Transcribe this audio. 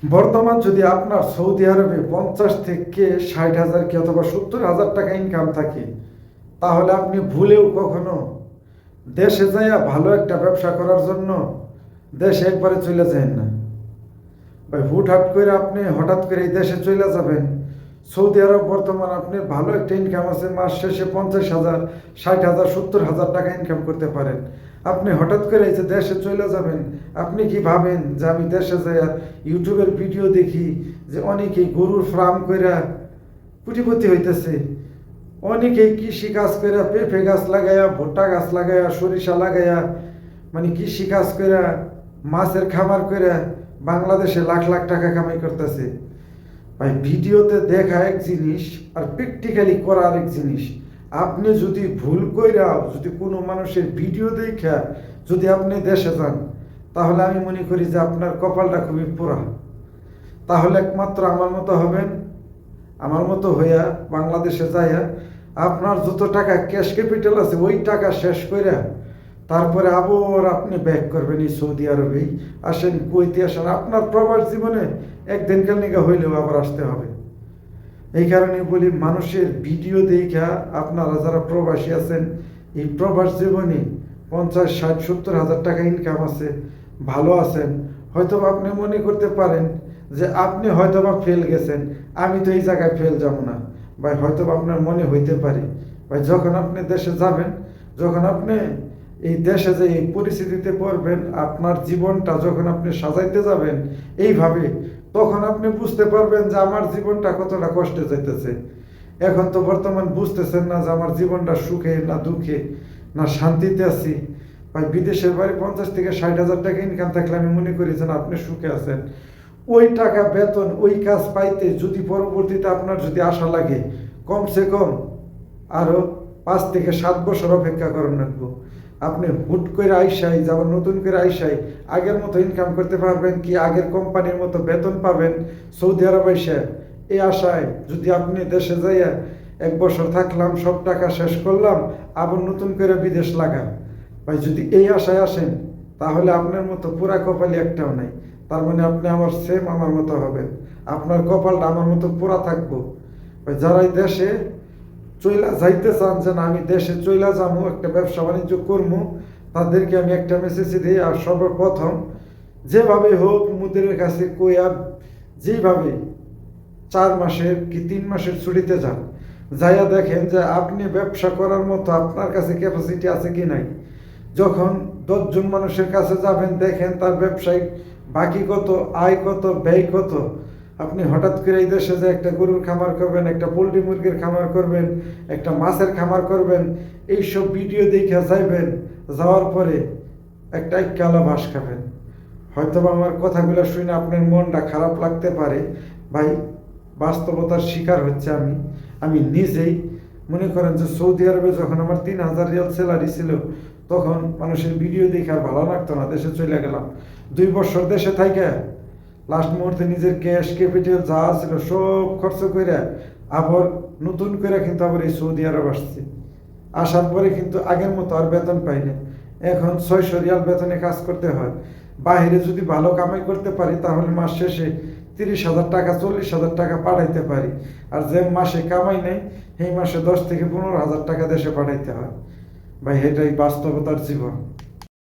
বর্তমান যদি আপনার সৌদি আরবে 50 থেকে 60,000 কি অথবা 70,000 টাকা ইনকাম থাকে, তাহলে আপনি ভুলেও কখনো দেশে যাইয়া ভালো একটা ব্যবসা করার জন্য দেশে একবারে চলে যাবেন না ভাই। হুটহাট করে আপনি হঠাৎ করে এই দেশে চলে যাবেন। সৌদি আরব বর্তমান আপনি ভালো একটা ইনকাম আছে, মাস শেষে 50,000, 60,000, 70,000 টাকা ইনকাম করতে পারেন। আপনি হঠাৎ করে এই যে দেশে চলে যাবেন, আপনি কি ভাবেন যে আমি দেশে যাই ইউটিউবের ভিডিও দেখি যে অনেকেই গরুর ফার্ম করে কোটিপতি হইতেছে, অনেকেই কৃষি কাজ করে পেঁপে গাছ লাগাইয়া, ভুট্টা গাছ লাগাইয়া, সরিষা লাগাইয়া, মানে কৃষি কাজ করে, মাছের খামার করে বাংলাদেশে লাখ লাখ টাকা কামাই করতেছে। ভাই ভিডিওতে দেখা এক জিনিস আর প্র্যাকটিক্যালি করা আরেক জিনিস। আপনি যদি ভুল কইরাও যদি কোনো মানুষের ভিডিও দেখা যদি আপনি দেশে যান, তাহলে আমি মনে করি যে আপনার কপালটা খুবই পোড়া। তাহলে একমাত্র আমার মতো হবেন, আমার মতো হইয়া বাংলাদেশে যাইয়া আপনার যত টাকা ক্যাশ ক্যাপিটাল আছে ওই টাকা শেষ কইরা তারপরে আবার আপনি ব্যাক করবেন এই সৌদি আরবেই আসেন, কুয়েতে আসেন। আপনার প্রবাস জীবনে একদিন কালনিকা হইলেও আবার আসতে হবে। এই কারণে বলি, মানুষের ভিডিও দেখা আপনারা যারা প্রবাসী আছেন, এই প্রবাস জীবনে 50, 60, 70,000 টাকা ইনকাম আছে, ভালো আছেন, হয়তো আপনি মনে করতে পারেন যে আপনি হয়তোবা ফেল গেছেন, আমি তো এই জায়গায় ফেল যাব না ভাই, হয়তো আপনার মনে হইতে পারে ভাই। যখন আপনি দেশে যাবেন, যখন আপনি এই দেশে যে এই পরিস্থিতিতে পড়বেন, আপনার জীবনটা যখন আপনি সাজাইতে যাবেন এইভাবে, তখন আপনি বুঝতে পারবেন যে আমার জীবনটা কতটা কষ্টে যাইতেছে। এখন তো বর্তমান বুঝতেছেন না যে আমার জীবনটা সুখে না দুঃখে না শান্তিতে আছি ভাই। বিদেশের বাড়ি 50 থেকে 60,000 টাকা ইনকাম থাকলে আমি মনে করি যে আপনি সুখে আছেন। ওই টাকা বেতন ওই কাজ পাইতে যদি পরবর্তীতে আপনার যদি আশা লাগে, কমসে কম আরও 5 থেকে 7 বছর অপেক্ষা করার লাগবো। আপনি হুট করে আইসাই যাবার, নতুন করে আইসাই আগের মতো ইনকাম করতে পারবেন কি, আগের কোম্পানির মতো বেতন পাবেন সৌদি আরব আইসা, এই আশায় যদি আপনি দেশে যাইয়া 1 বছর থাকলাম, সব টাকা শেষ করলাম, আবার নতুন করে বিদেশ লাগান ভাই, যদি এই আশায় আসেন, তাহলে আপনার মতো পুরা কপালি একটাও নাই। তার মানে আপনি আমার সেম আমার মতো হবেন, আপনার কপালটা আমার মতো পুরা থাকবো ভাই। যারাই দেশে চইলা যাইতে চান যে না আমি দেশে চইলা যাবো, একটা ব্যবসা বাণিজ্য করবো, তাদেরকে আমি একটা মেসেজ দিই। আর সর্বপ্রথম যেভাবে হোক মুদিরের কাছে কইয়া যেভাবে 4 মাসের কি 3 মাসের ছুটিতে যান, যাইয়া দেখেন যে আপনি ব্যবসা করার মতো আপনার কাছে ক্যাপাসিটি আছে কি নাই। যখন 10 জন মানুষের কাছে যাবেন, দেখেন তার ব্যবসায়িক বাকি কত, আয় কত, ব্যয় কত। আপনি হঠাৎ করে এই দেশে যে একটা গরুর খামার করবেন, একটা পোলট্রি মুরগির খামার করবেন, একটা মাছের খামার করবেন, এইসব ভিডিও দেখে যাইবেন, যাওয়ার পরে একটা কালা বাস খাবেন। হয়তো আমার কথাগুলো শুনে আপনার মনটা খারাপ লাগতে পারে ভাই, বাস্তবতার শিকার হচ্ছে আমি নিজেই। মনে করেন যে সৌদি আরবে যখন আমার 3,000 রিয়াল স্যালারি ছিল, তখন মানুষের ভিডিও দেখে আর ভালো লাগতো না, দেশে চলে গেলাম। 2 বছর দেশে থাইকা লাস্ট মুহূর্তে নিজের ক্যাশ ক্যাপিটাল যা ছিল সব খরচ করে আবার নতুন করে কিন্তু আবার এই সৌদি আরব আসছি। আসার পরে কিন্তু আগের মতো আর বেতন পাই না, এখন 600 রিয়াল বেতনে কাজ করতে হয়। বাইরে যদি ভালো কামাই করতে পারি, তাহলে মাস শেষে 30,000 টাকা 40,000 টাকা পাঠাইতে পারি। আর যে মাসে কামাই নেই, সেই মাসে 10 থেকে 15,000 টাকা দেশে পাঠাইতে হয় ভাই। এটাই বাস্তবতার জীবন।